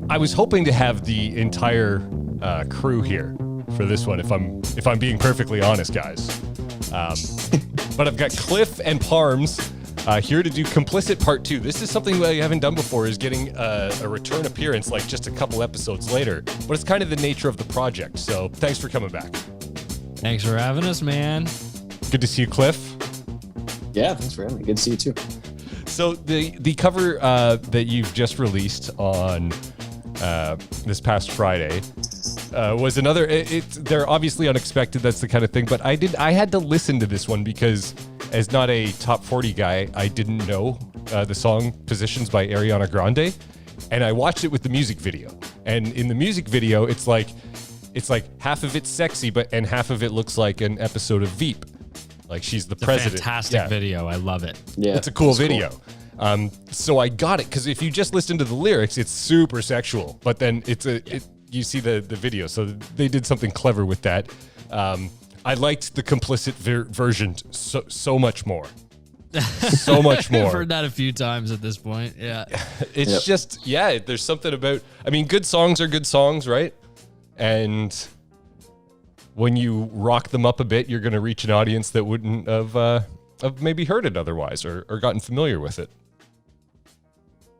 I was hoping to have the entire crew here for this one, if I'm being perfectly honest, guys. But I've got Cliff and Parms here to do Complicit Part 2. This is something that I haven't done before, is getting a return appearance like just a couple episodes later. But it's kind of the nature of the project, so thanks for coming back. Thanks for having us, man. Good to see you, Cliff. Yeah, thanks for having me. Good to see you too. So the cover that you've just released on this past Friday was another. They're obviously unexpected. That's the kind of thing. But I had to listen to this one because, as not a top 40 guy, I didn't know the song "Positions" by Ariana Grande, and I watched it with the music video. And in the music video, it's like half of it's sexy, and half of it looks like an episode of Veep. Like she's the president. Fantastic video. I love it. Yeah, it's a cool video. Cool. So I got it because if you just listen to the lyrics, it's super sexual. But then you see the video, so they did something clever with that. I liked the Complicit version so much more. So much more. I've heard that a few times at this point. Yeah, it's just there's something about. I mean, good songs are good songs, right? And when you rock them up a bit, you're going to reach an audience that wouldn't have maybe heard it otherwise or gotten familiar with it.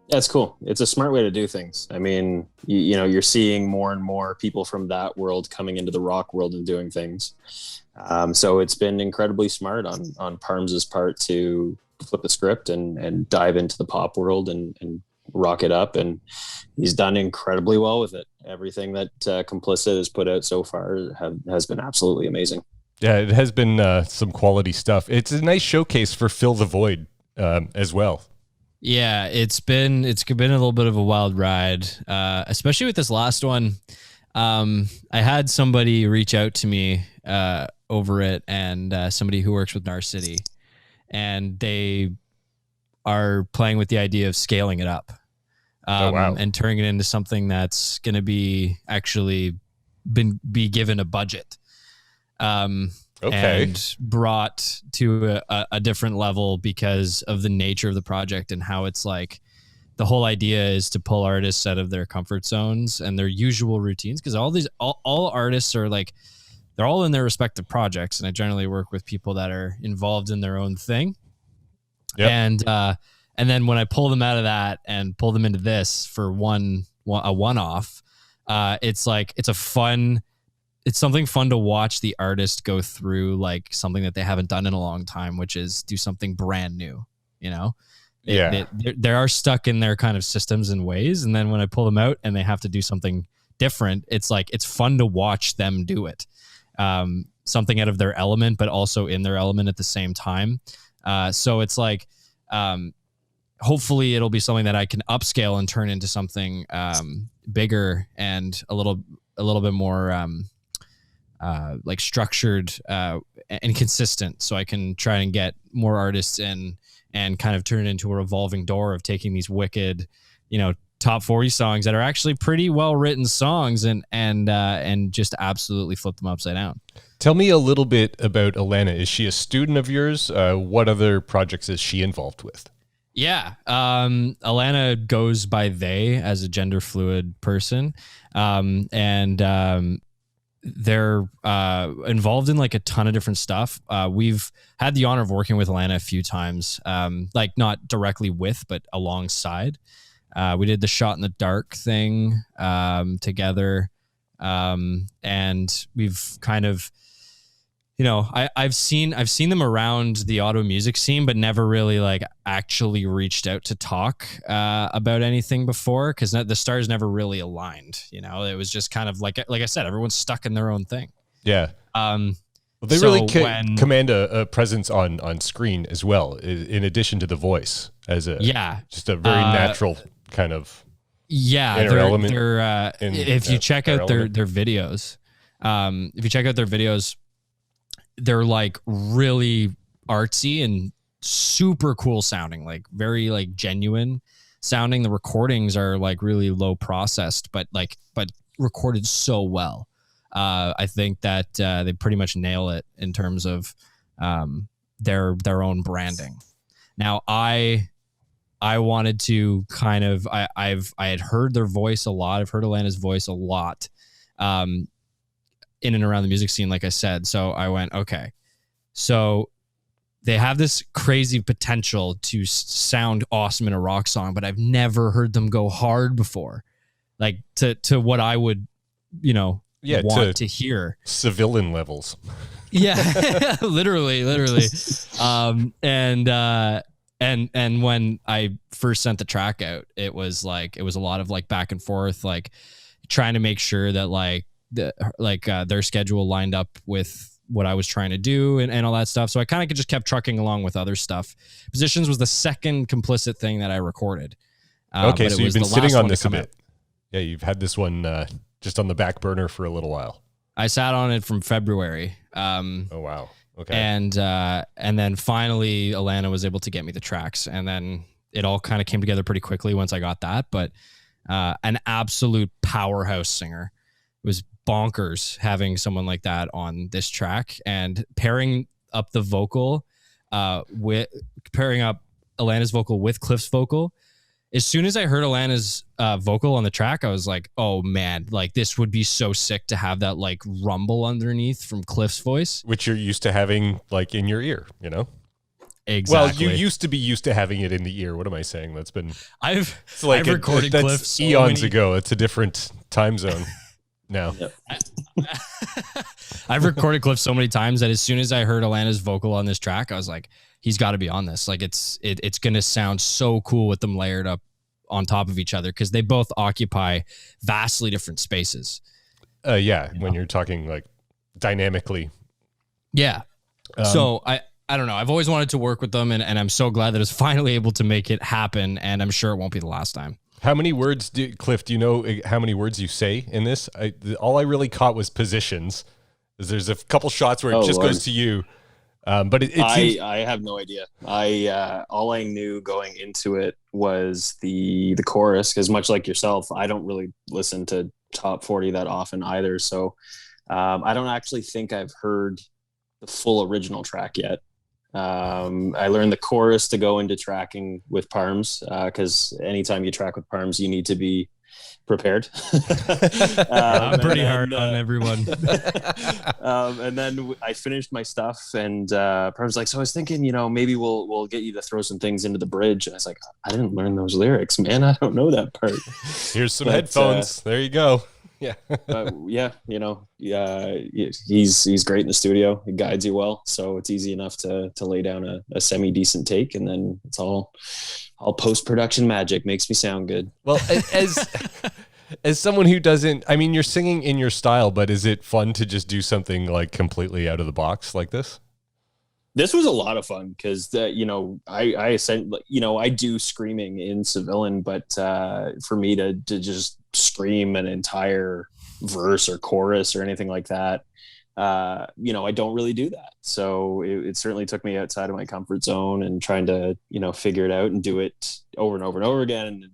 That's cool. It's a smart way to do things. I mean, you're seeing more and more people from that world coming into the rock world and doing things. So it's been incredibly smart on Parms's part to flip the script and dive into the pop world and rock it up. And he's done incredibly well with it. Everything that Complicit has put out so far has been absolutely amazing. Yeah, it has been some quality stuff. It's a nice showcase for Fill the Void as well. Yeah, it's been a little bit of a wild ride, especially with this last one. I had somebody reach out to me over it, and somebody who works with Narcity, and they are playing with the idea of scaling it up. And turning it into something that's going to be actually be given a budget, and brought to a different level because of the nature of the project and how it's like the whole idea is to pull artists out of their comfort zones and their usual routines. Because all artists are like, they're all in their respective projects, and I generally work with people that are involved in their own thing. Yep. And then when I pull them out of that and pull them into this for a one-off, it's like it's something fun to watch the artist go through, like something that they haven't done in a long time, which is do something brand new. They are stuck in their kind of systems and ways, and then when I pull them out and they have to do something different, it's like it's fun to watch them do it. Something out of their element, but also in their element at the same time. So it's like. Hopefully it'll be something that I can upscale and turn into something bigger and a little bit more like structured and consistent, so I can try and get more artists in and kind of turn it into a revolving door of taking these wicked, top 40 songs that are actually pretty well written songs and just absolutely flip them upside down. Tell me a little bit about Alanna. Is she a student of yours? What other projects is she involved with? Yeah. Alanna goes by they as a gender fluid person. And they're involved in like a ton of different stuff. We've had the honor of working with Alanna a few times, like not directly with, but alongside. We did the Shot in the Dark thing together. And we've kind of, I've seen them around the auto music scene, but never really like actually reached out to talk about anything before, because the stars never really aligned. It was just kind of like I said, everyone's stuck in their own thing. Yeah. Well, they really command a presence on screen as well, in addition to the voice as just a very natural kind of element. If you check out their videos, they're like really artsy and super cool sounding, like very like genuine sounding. The recordings are like really low processed, but recorded so well. I think that they pretty much nail it in terms of their own branding. Now, I I wanted to kind of, I had heard their voice a lot. I've heard Alanna's voice a lot, in and around the music scene, like I said. So I went, okay, so they have this crazy potential to sound awesome in a rock song, but I've never heard them go hard before, like to what I would, want to hear. Civilian levels. Yeah, literally. And when I first sent the track out, it was a lot of like back and forth, like trying to make sure that their schedule lined up with what I was trying to do and all that stuff. So I kind of just kept trucking along with other stuff. Positions was the second Complicit thing that I recorded. Okay, so you've been sitting on this a bit. Yeah, you've had this one just on the back burner for a little while. I sat on it from February. Oh, wow. Okay. And then finally Alanna was able to get me the tracks, and then it all kind of came together pretty quickly once I got that. But an absolute powerhouse singer. It was bonkers having someone like that on this track, and pairing up the vocal pairing up Alanna's vocal with Cliff's vocal. As soon as I heard Alanna's vocal on the track, I was like, oh man, like this would be so sick to have that like rumble underneath from Cliff's voice. Which you're used to having like in your ear, Exactly. Well, you used to be used to having it in the ear. What am I saying? That's been... I've recorded Cliff so eons ago. It's a different time zone now. I've recorded Cliff so many times that as soon as I heard Alanna's vocal on this track, I was like, he's got to be on this. Like it's going to sound so cool with them layered up on top of each other, because they both occupy vastly different spaces. When you're talking like dynamically. Yeah. So I don't know. I've always wanted to work with them, and I'm so glad that I was finally able to make it happen, and I'm sure it won't be the last time. How many words, Cliff, do you know how many words you say in this? All I really caught was positions. There's a couple shots where it goes to you. But it seems... I have no idea. All I knew going into it was the chorus, because much like yourself, I don't really listen to top 40 that often either. So I don't actually think I've heard the full original track yet. I learned the chorus to go into tracking with Parms, because anytime you track with Parms, you need to be prepared. I'm pretty hard on everyone. And then I finished my stuff, and Parm's like, so I was thinking, maybe we'll get you to throw some things into the bridge. And I was like, I didn't learn those lyrics, man. I don't know that part. Here's some headphones. There you go. Yeah. He's great in the studio. He guides you well, so it's easy enough to lay down a semi decent take, and then it's all post-production magic. Makes me sound good. Well, as someone who doesn't, I mean, you're singing in your style, but is it fun to just do something like completely out of the box like this? This was a lot of fun, because I do screaming in Civilian, but for me to just scream an entire verse or chorus or anything like that, I don't really do that. So it certainly took me outside of my comfort zone, and trying to figure it out and do it over and over and over again. And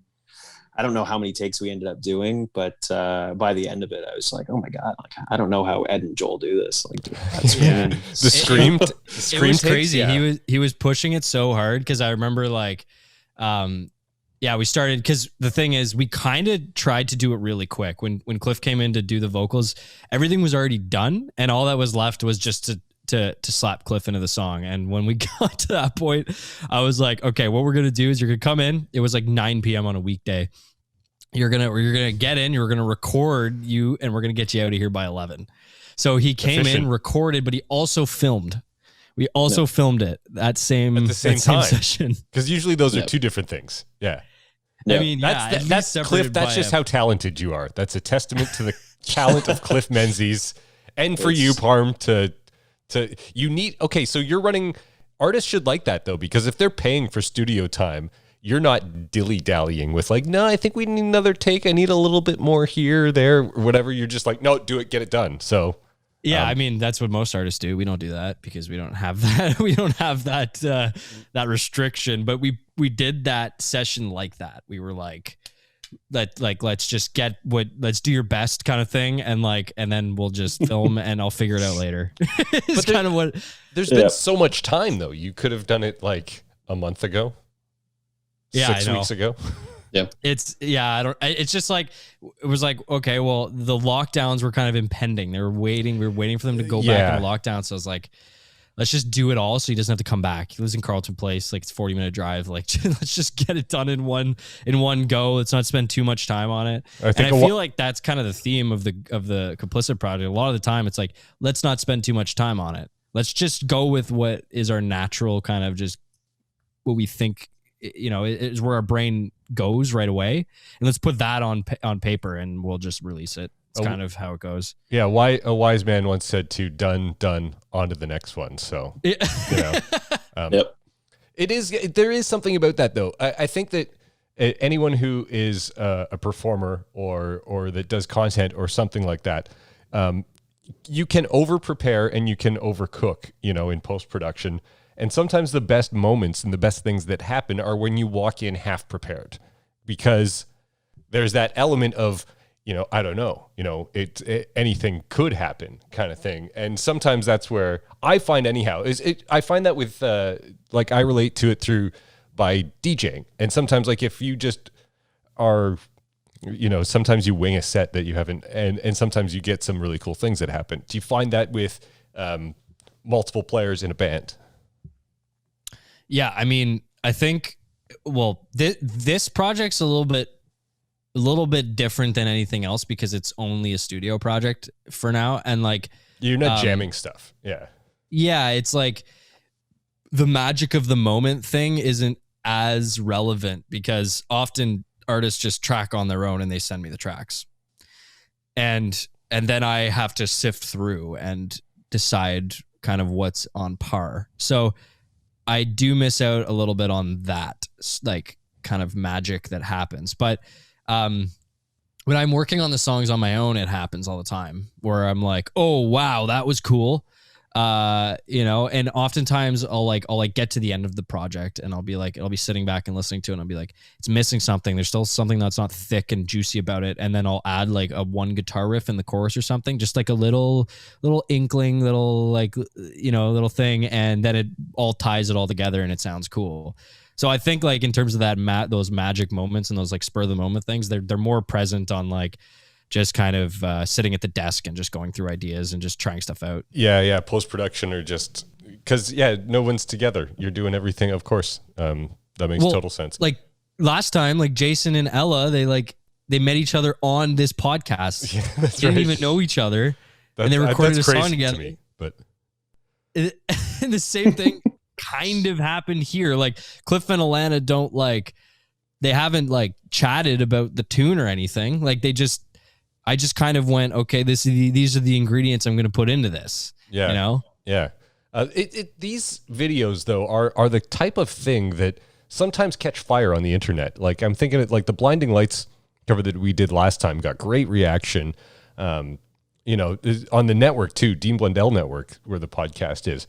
I don't know how many takes we ended up doing, but by the end of it, I was like, "Oh my god! Like, I don't know howEd and Joel do this." Like, the scream, it was crazy. Yeah. He was pushing it so hard, because I remember we started, because the thing is, we kind of tried to do it really quick. When Cliff came in to do the vocals, everything was already done, and all that was left was just to slap Cliff into the song. And when we got to that point, I was like, okay, what we're gonna do is you're gonna come in. It was like 9 p.m. on a weekday. You're gonna get in. You're gonna record you, and we're gonna get you out of here by 11. So he came in, recorded, but he also filmed. We also filmed it at the same time session, because usually those are two different things. Yeah. I mean, that's Cliff. That's just how talented you are. That's a testament to the talent of Cliff Menzies, and for you, Parm, you need. Okay, so you're running. Artists should like that though, because if they're paying for studio time, you're not dilly-dallying with like, no, I think we need another take. I need a little bit more here, there, whatever. You're just like, no, do it, get it done. So. Yeah, I mean, that's what most artists do. We don't do that because we don't have that. We don't have that that restriction. But we did that session like that. We were like, let's just let's do your best kind of thing, and then we'll just film and I'll figure it out later. It's kind of what. There's been so much time though. You could have done it like a month ago. Yeah, 6 weeks ago. It's just like, it was like, okay, well, the lockdowns were kind of impending. We were waiting for them to go back into lockdown. So I was like, let's just do it all so he doesn't have to come back. He lives in Carleton Place, like it's a 40-minute drive. Like, let's just get it done in one go. Let's not spend too much time on it. I feel like that's kind of the theme of the Complicit project. A lot of the time it's like, let's not spend too much time on it. Let's just go with what is our natural kind of just what we think, is where our brain goes right away. And let's put that on paper and we'll just release it. It's kind of how it goes. Yeah, a wise man once said to done, on to the next one. So, Yep. There is something about that though. I think that anyone who is a performer or that does content or something like that, you can over prepare and you can overcook, in post-production. And sometimes the best moments and the best things that happen are when you walk in half prepared, because there's that element of, I don't know, anything could happen kind of thing. And sometimes that's where I find I find that with, I relate to it by DJing. And sometimes if you just are, sometimes you wing a set that you haven't, and sometimes you get some really cool things that happen. Do you find that with multiple players in a band? Yeah. I mean, I think, this project's a little bit different than anything else because it's only a studio project for now. And you're not jamming stuff. Yeah. Yeah. It's like the magic of the moment thing isn't as relevant because often artists just track on their own and they send me the tracks. And then I have to sift through and decide kind of what's on par. So I do miss out a little bit on that, kind of magic that happens. But when I'm working on the songs on my own, it happens all the time where I'm like, oh, wow, that was cool. And oftentimes I'll get to the end of the project and I'll be sitting back and listening to it and I'll be like, it's missing something. There's still something that's not thick and juicy about it. And then I'll add a one guitar riff in the chorus or something, just a little inkling, little thing. And then it all ties it all together and it sounds cool. So I think in terms of that, those magic moments and those spur of the moment things, they're more present on just kind of sitting at the desk and just going through ideas and just trying stuff out. Yeah. Post-production or just because, no one's together. You're doing everything, of course. That makes total sense. Last time, Jason and Ella, they met each other on this podcast. Yeah, that's they didn't even know each other. And they recorded a song together. To me, but and the same thing kind of happened here. Cliff and Alanna don't they haven't chatted about the tune or anything. I just kind of went, okay, these are the ingredients I'm going to put into this. Yeah. Yeah. These videos though are the type of thing that sometimes catch fire on the internet. I'm thinking of the Blinding Lights cover that we did last time got great reaction. On the network too, Dean Blundell Network, where the podcast is,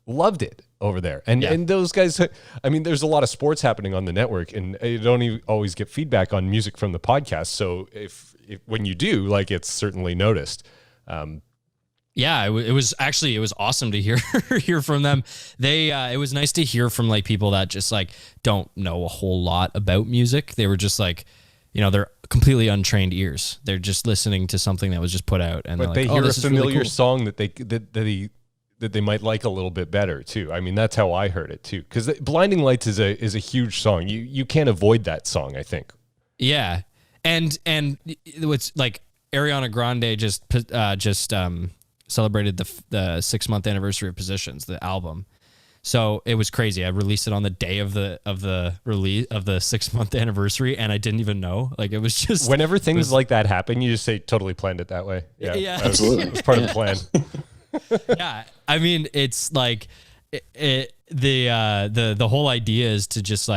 loved it over there. And those guys, there's a lot of sports happening on the network and you don't always get feedback on music from the podcast. So if when you do, it's certainly noticed. Yeah, it was awesome to hear from them. It was nice to hear from people that just don't know a whole lot about music. They were just they're completely untrained ears. They're just listening to something that was just put out, and they hear a familiar song that they might like a little bit better too. That's how I heard it too. Because Blinding Lights is a huge song. You can't avoid that song, I think. Yeah, and what's Ariana Grande just celebrated the 6-month anniversary of Positions, the album. So it was crazy. I released it on the day of the release of the 6-month anniversary, and I didn't even know. It was just whenever things like that happen, you just say totally planned it that way. Yeah, absolutely. It was part of the plan. Yeah, it's the whole idea is to just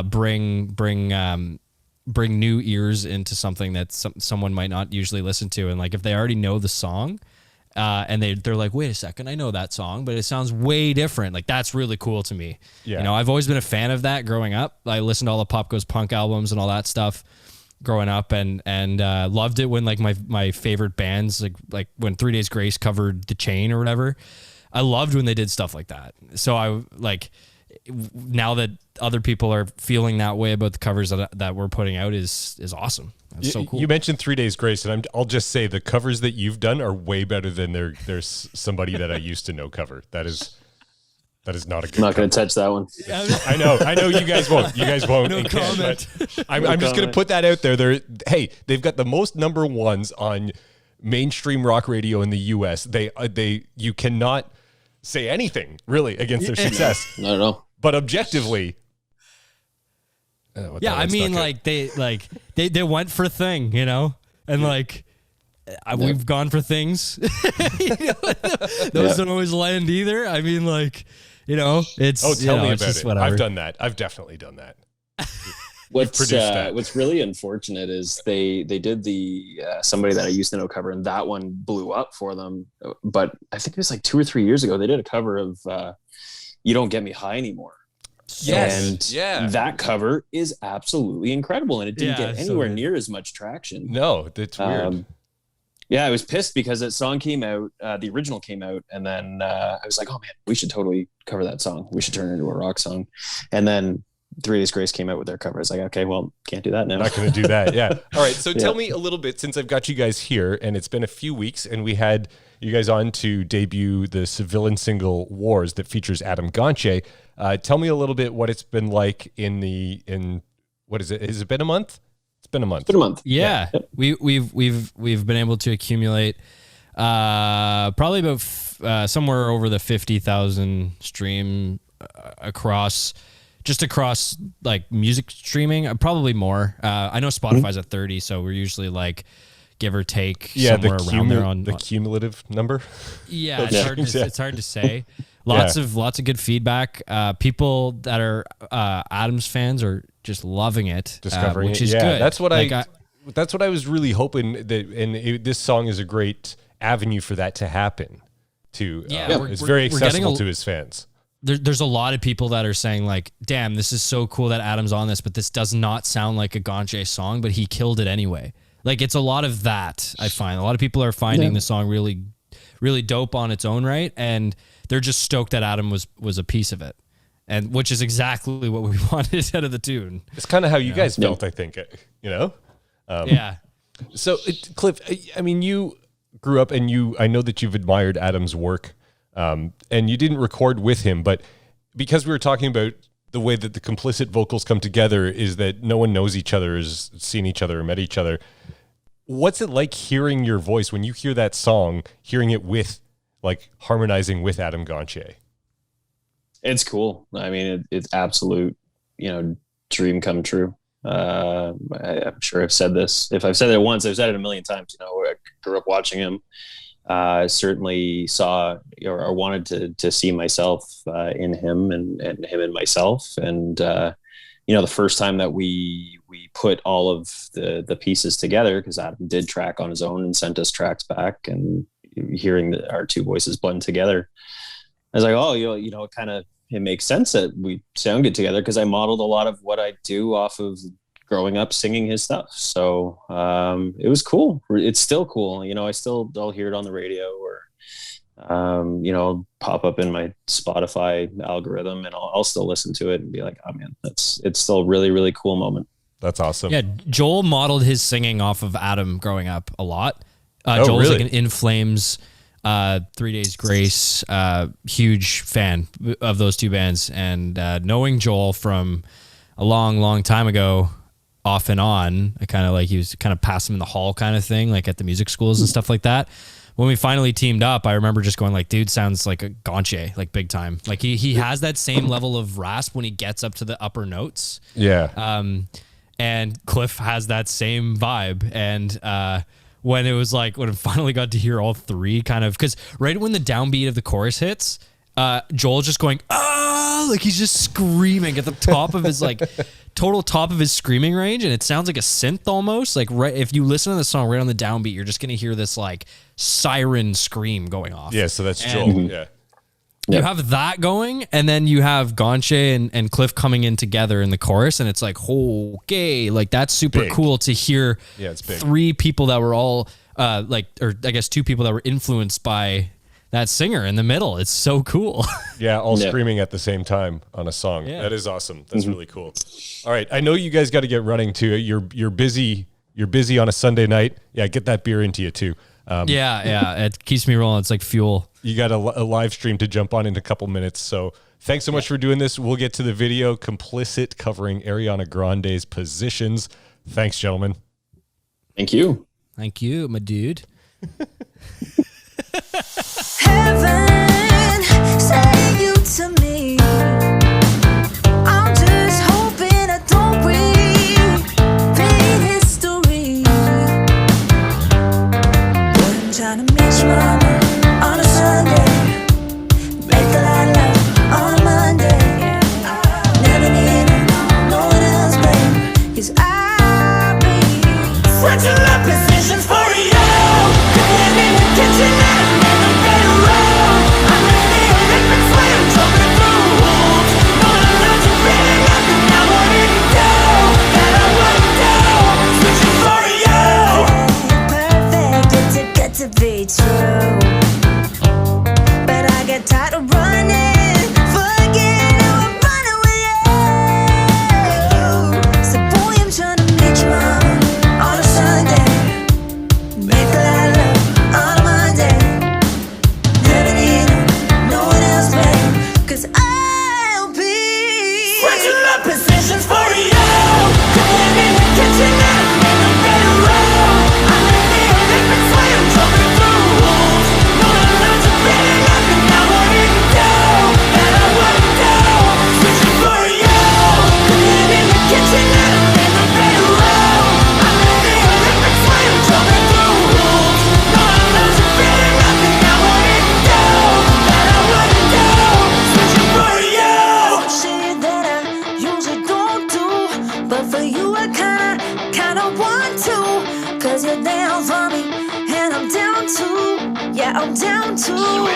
bring new ears into something that someone might not usually listen to, and if they already know the song. And they're like, wait a second, I know that song, but it sounds way different. That's really cool to me. Yeah. I've always been a fan of that growing up. I listened to all the Pop Goes Punk albums and all that stuff growing up, and loved it when my favorite bands like when 3 Days Grace covered The Chain or whatever. I loved when they did stuff like that. So now that other people are feeling that way about the covers that we're putting out is awesome. That's so cool. You mentioned 3 Days Grace, and I'll just say the covers that you've done are way better than there's somebody that I used to know cover. That is not a good. I'm not going to touch that one. I know you guys won't. You guys won't. No comment. I'm just going to put that out there. They've got the most number ones on mainstream rock radio in the U.S. You cannot say anything really against their success. Not at all. But objectively, I mean, like they went for Thing, you know, and we've gone for things. Those don't always land either. I mean, like, you know, it's tell me it's about just it. Whatever. I've done that. I've definitely done that. What's really unfortunate is they did the somebody that I used to know cover, and that one blew up for them. But I think it was like 2 or 3 years ago they did a cover of "You Don't Get Me High Anymore." Yes. And that cover is absolutely incredible, and it didn't get anywhere so near as much traction. No, that's weird. I was pissed because that song came out, the original came out, and then I was like, oh man, we should totally cover that song. We should turn it into a rock song. And then 3 Days Grace came out with their cover. I was like, okay, well, can't do that now. Not going to do that. Yeah. All right. So tell me a little bit, since I've got you guys here, and it's been a few weeks, and we had you guys on to debut the Civilian single Wars that features Adam Gonche. Tell me a little bit what it's been like in what is it? Has it been a month? It's been a month. It's been a month. Yeah. Yep. We've been able to accumulate probably about somewhere over the 50,000 stream across like music streaming, probably more. I know Spotify's at 30, so we're usually like give or take somewhere around there on the cumulative number. Yeah, it's hard to say. Lots of good feedback. People that are Adams fans are just loving it, Discovering which it. is good. That's what that's what I was really hoping that, and this song is a great avenue for that to happen. It's very accessible to his fans. There's a lot of people that are saying like, damn, this is so cool that Adam's on this, but this does not sound like a Gonche song, but he killed it anyway. Like, it's a lot of that. I find a lot of people are finding the song really, really dope on its own right, and they're just stoked that Adam was a piece of it, and which is exactly what we wanted out of the tune. It's kind of how you guys felt, I think. You know, yeah. So, Cliff, I mean, you grew up, and I know that you've admired Adam's work, and you didn't record with him, but because we were talking about the way that the Complicit vocals come together is that no one knows each other, has seen each other, or met each other. What's it like hearing your voice when you hear that song, hearing it with, like, harmonizing with Adam Gonche? It's cool. I mean, it's absolute, dream come true. I'm sure I've said this. If I've said it once, I've said it a million times. I grew up watching him. Certainly saw or wanted to see myself in him and him in myself. And the first time that we put all of the pieces together, because Adam did track on his own and sent us tracks back, and hearing our two voices blend together, I was like, oh, it makes sense that we sound good together, because I modeled a lot of what I do off of growing up singing his stuff. So it was cool. It's still cool. I'll hear it on the radio, or pop up in my Spotify algorithm, and I'll still listen to it and be like, oh man, it's still a really, really cool moment. That's awesome. Yeah, Joel modeled his singing off of Adam growing up a lot. Joel's really? like an In Flames, 3 Days Grace, huge fan of those two bands. And knowing Joel from a long, long time ago, off and on, I kind of like, he was kind of pass him in the hall kind of thing, like at the music schools and stuff like that. When we finally teamed up, I remember just going like, dude sounds like a Gonche, like big time. Like he has that same level of rasp when he gets up to the upper notes. Yeah. And Cliff has that same vibe. And when it finally got to hear all three kind of, because right when the downbeat of the chorus hits, Joel's just going, like he's just screaming at the top of his total top of his screaming range, and it sounds like a synth almost. Like right, if you listen to the song right on the downbeat, you're just gonna hear this like siren scream going off. Yeah, so that's Joel. Yeah. You have that going, and then you have Gonche and Cliff coming in together in the chorus, and it's like, okay, like that's super Big. cool to hear. Yeah, it's big. Three people that were all or I guess two people that were influenced by that singer in the middle. It's so cool. Yeah, all screaming at the same time on a song. Yeah. That is awesome. That's really cool. All right, I know you guys got to get running too. You're busy. You're busy on a Sunday night. Yeah, get that beer into you too. Yeah. It keeps me rolling. It's like fuel. You got a live stream to jump on in a couple minutes. So thanks so much for doing this. We'll get to the video. Complicit covering Ariana Grande's Positions. Thanks, gentlemen. Thank you. Thank you, my dude. Heaven, say you to me. I'm just hoping I don't repeat history. I'm trying to meet your mama on a Sunday, make a lot of love on a Monday. Never need no one else, babe, 'cause I'll be switching up positions for you. Cooking in the kitchen and in the bedroom. I'm in the Olympic swim, jumping through hoops. Gonna learn to really love you now. What do you do? That I wouldn't do. Switching for you. Perfect, it's a good to be true. But I get tired of running, forgetting who I'm running with you. So boy, I'm trying to meet your mama on a Sunday, make a lot of love on a Monday. Never need no one else, babe, 'cause I'll be switching up positions for you. Cooking in the kitchen and in the bedroom. I'm in the Olympic swim, jumping through hoops. Gonna learn to really love you now. What do you do that I wouldn't do? Switching for you. Cooking in the kitchen and in the bedroom. I'm in the Olympic swim, jumping through hoops. Gonna learn to really love you now. What do you do that I wouldn't do? Switching for you. Shit that I usually don't do, but for you I kinda want to. 'Cause you're down for me and I'm down too. Yeah, I'm down too.